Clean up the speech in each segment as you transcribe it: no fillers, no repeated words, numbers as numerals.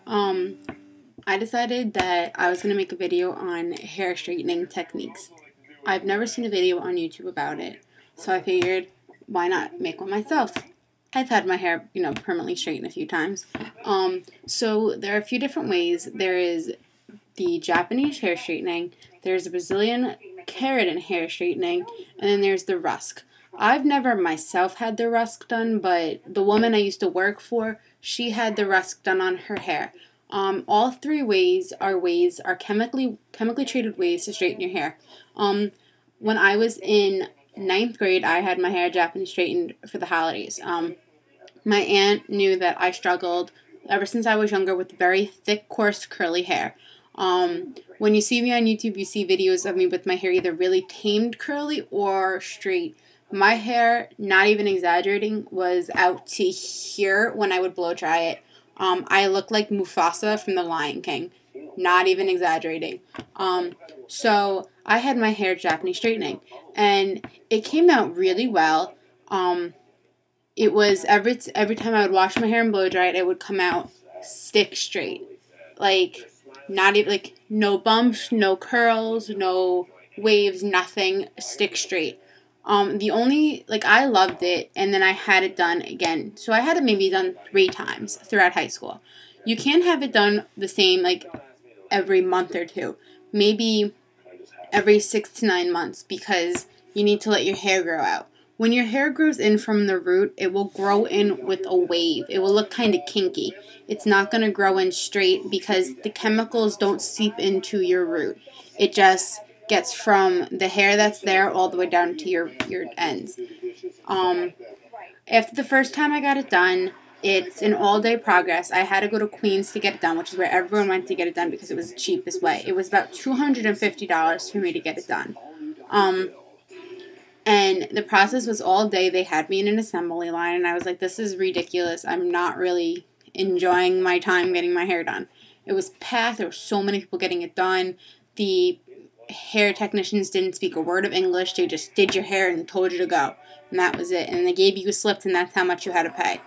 Um, I decided that I was going to make a video on hair straightening techniques. I've never seen a video on YouTube about it, so I figured, why not make one myself? I've had my hair, permanently straightened a few times. So there are a few different ways. There is the Japanese hair straightening, there's the Brazilian keratin hair straightening, and then there's the rusk. I've never myself had the rusk done, but the woman I used to work for, she had the rusk done on her hair. All three ways are chemically treated ways to straighten your hair. When I was in ninth grade, I had my hair Japanese straightened for the holidays. My aunt knew that I struggled ever since I was younger with very thick, coarse, curly hair. When you see me on YouTube, you see videos of me with my hair either really tamed curly or straight. My hair, not even exaggerating, was out to here when I would blow dry it. I look like Mufasa from The Lion King. Not even exaggerating. So I had my hair Japanese straightening, and it came out really well. It was every time I would wash my hair and blow dry it, it would come out stick straight. Like, not even, like, no bumps, no curls, no waves, nothing, stick straight. I loved it, and then I had it done again. So I had it maybe done 3 times throughout high school. You can't have it done the same, like, every month or 2. Maybe every 6 to 9 months, because you need to let your hair grow out. When your hair grows in from the root, it will grow in with a wave. It will look kind of kinky. It's not going to grow in straight because the chemicals don't seep into your root. It just gets from the hair that's there all the way down to your ends. After the first time I got it done, it's an all-day progress. I had to go to Queens to get it done, which is where everyone went to get it done because it was the cheapest way. It was about $250 for me to get it done. And the process was all day. They had me in an assembly line, and I was like, this is ridiculous. I'm not really enjoying my time getting my hair done. It was packed. There were so many people getting it done. The hair technicians didn't speak a word of English. They just did your hair and told you to go. And that was it. And they gave you a slip, and that's how much you had to pay.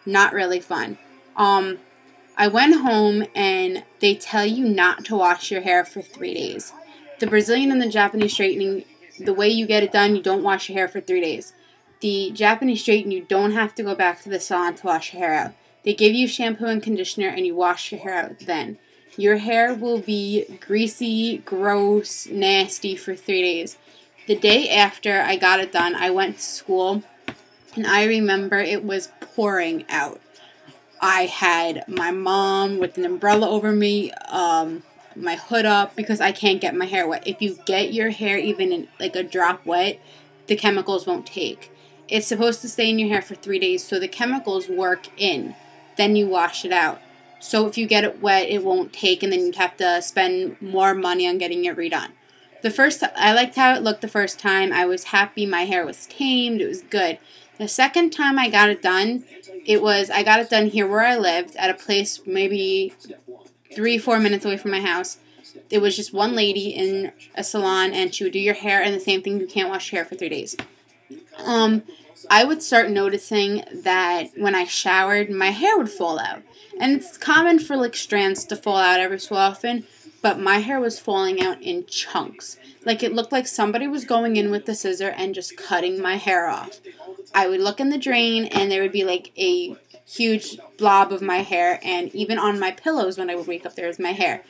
Not really fun. I went home, and they tell you not to wash your hair for 3 days. The Brazilian and the Japanese straightening, the way you get it done, you don't wash your hair for 3 days. The Japanese straighten, you don't have to go back to the salon to wash your hair out. They give you shampoo and conditioner, and you wash your hair out then. Your hair will be greasy, gross, nasty for 3 days. The day after I got it done, I went to school, and I remember it was pouring out. I had my mom with an umbrella over me, my hood up, because I can't get my hair wet. If you get your hair even in like a drop wet, the chemicals won't take. It's supposed to stay in your hair for 3 days, so the chemicals work in. Then you wash it out. So if you get it wet, it won't take, and then you'd have to spend more money on getting it redone. I liked how it looked the first time. I was happy. My hair was tamed. It was good. The second time I got it done, I got it done here where I lived, at a place maybe 3-4 minutes away from my house. It was just one lady in a salon, and she would do your hair, and the same thing, you can't wash your hair for 3 days. I would start noticing that when I showered, my hair would fall out. And it's common for like strands to fall out every so often, but my hair was falling out in chunks. Like, it looked like somebody was going in with the scissor and just cutting my hair off. I would look in the drain, and there would be like a huge blob of my hair, and even on my pillows when I would wake up, there was my hair.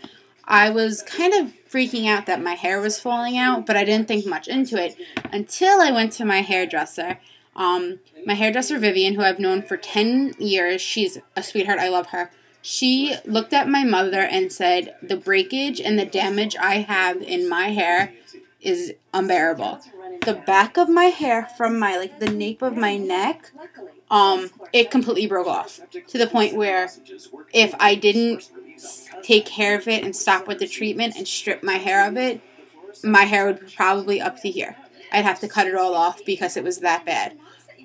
I was kind of freaking out that my hair was falling out, but I didn't think much into it until I went to my hairdresser. My hairdresser, Vivian, who I've known for 10 years, she's a sweetheart, I love her. She looked at my mother and said, the breakage and the damage I have in my hair is unbearable. The back of my hair from the nape of my neck, it completely broke off, to the point where if I didn't take care of it and stop with the treatment and strip my hair of it, my hair would be probably up to here. I'd have to cut it all off because it was that bad.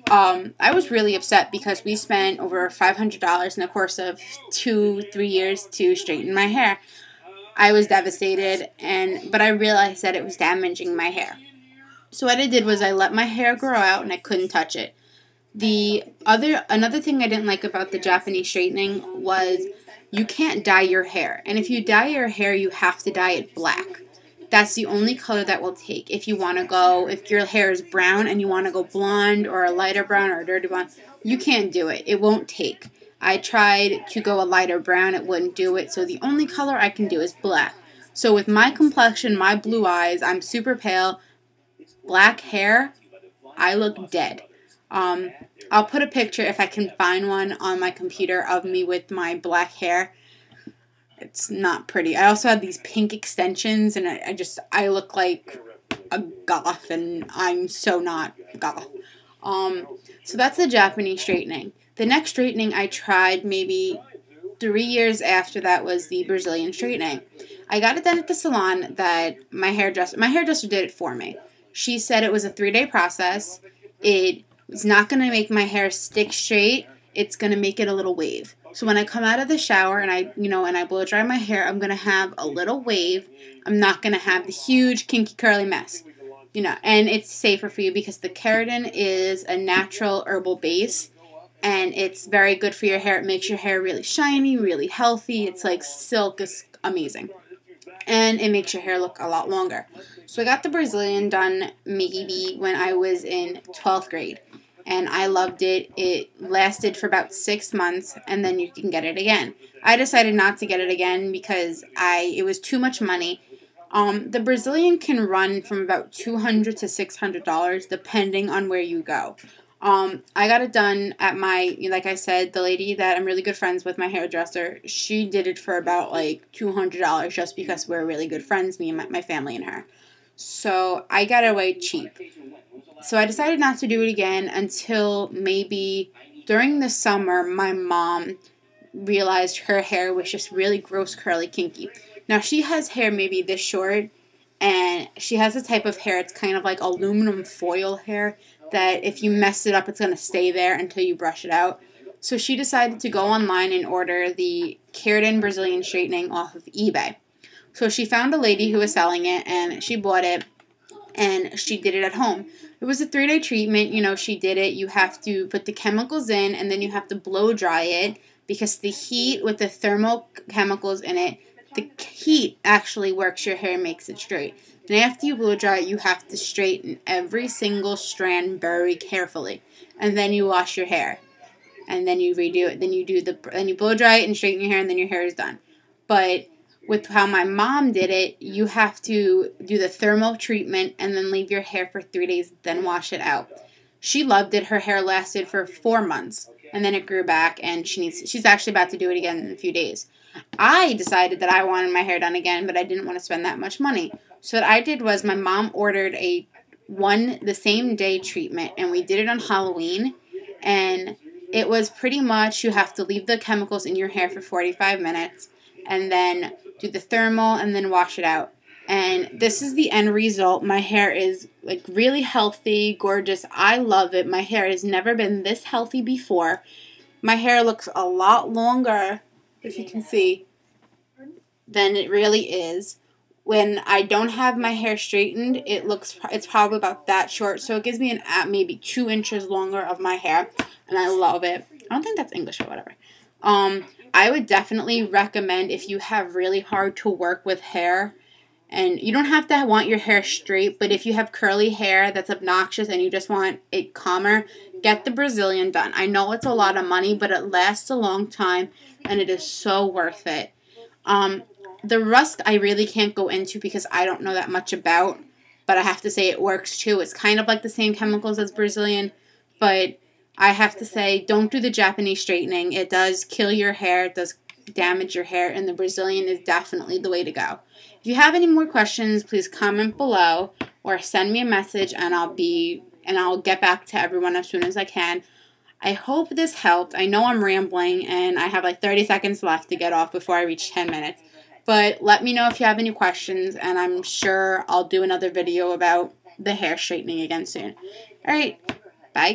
I was really upset because we spent over $500 in the course of 2-3 years to straighten my hair. I was devastated, but I realized that it was damaging my hair. So what I did was I let my hair grow out, and I couldn't touch it. Another thing I didn't like about the Japanese straightening was you can't dye your hair. And if you dye your hair, you have to dye it black. That's the only color that will take. If you want to go, if your hair is brown and you want to go blonde or a lighter brown or a dirty blonde, you can't do it. It won't take. I tried to go a lighter brown. It wouldn't do it. So the only color I can do is black. So with my complexion, my blue eyes, I'm super pale, black hair, I look dead. I'll put a picture, if I can find one, on my computer of me with my black hair. It's not pretty. I also have these pink extensions, and I look like a goth, and I'm so not goth. So that's the Japanese straightening. The next straightening I tried maybe 3 years after that was the Brazilian straightening. I got it done at the salon that my hairdresser did it for me. She said it was a 3-day process. It's not going to make my hair stick straight. It's going to make it a little wave. So when I come out of the shower and I blow dry my hair, I'm going to have a little wave. I'm not going to have the huge kinky curly mess. And it's safer for you because the keratin is a natural herbal base, and it's very good for your hair. It makes your hair really shiny, really healthy. It's like silk. It's amazing. And it makes your hair look a lot longer. So I got the Brazilian done maybe when I was in 12th grade. And I loved it. It lasted for about 6 months, and then you can get it again. I decided not to get it again because it was too much money. The Brazilian can run from about $200 to $600 depending on where you go. I got it done at like I said, the lady that I'm really good friends with, my hairdresser, she did it for about like $200 just because we're really good friends, me and my family and her. So I got it away cheap. So I decided not to do it again until maybe during the summer, my mom realized her hair was just really gross, curly, kinky. Now, she has hair maybe this short, and she has a type of hair, it's kind of like aluminum foil hair, that if you mess it up, it's going to stay there until you brush it out. So she decided to go online and order the Keratin Brazilian straightening off of eBay. So she found a lady who was selling it, and she bought it, and she did it at home. It was a 3-day treatment. She did it. You have to put the chemicals in, and then you have to blow dry it because the heat with the thermal chemicals in it, the heat actually works your hair and makes it straight. And after you blow dry it, you have to straighten every single strand very carefully. And then you wash your hair. And then you redo it. Then you blow dry it and straighten your hair, and then your hair is done. But with how my mom did it, you have to do the thermal treatment and then leave your hair for 3 days, then wash it out. She loved it. Her hair lasted for 4 months, and then it grew back, and she's actually about to do it again in a few days. I decided that I wanted my hair done again, but I didn't want to spend that much money. So what I did was my mom ordered the same day treatment, and we did it on Halloween, and it was pretty much you have to leave the chemicals in your hair for 45 minutes, and then do the thermal, and then wash it out. And this is the end result. My hair is like really healthy, gorgeous. I love it. My hair has never been this healthy before. My hair looks a lot longer, if you can see, than it really is. When I don't have my hair straightened, it's probably about that short. So it gives me maybe 2 inches longer of my hair, and I love it. I don't think that's English or whatever. I would definitely recommend if you have really hard to work with hair, and you don't have to want your hair straight, but if you have curly hair that's obnoxious and you just want it calmer, get the Brazilian done. I know it's a lot of money, but it lasts a long time, and it is so worth it. The rust I really can't go into because I don't know that much about, but I have to say it works too. It's kind of like the same chemicals as Brazilian, but I have to say, don't do the Japanese straightening. It does kill your hair. It does damage your hair, and the Brazilian is definitely the way to go. If you have any more questions, please comment below or send me a message, and I'll get back to everyone as soon as I can. I hope this helped. I know I'm rambling, and I have like 30 seconds left to get off before I reach 10 minutes. But let me know if you have any questions, and I'm sure I'll do another video about the hair straightening again soon. All right, bye.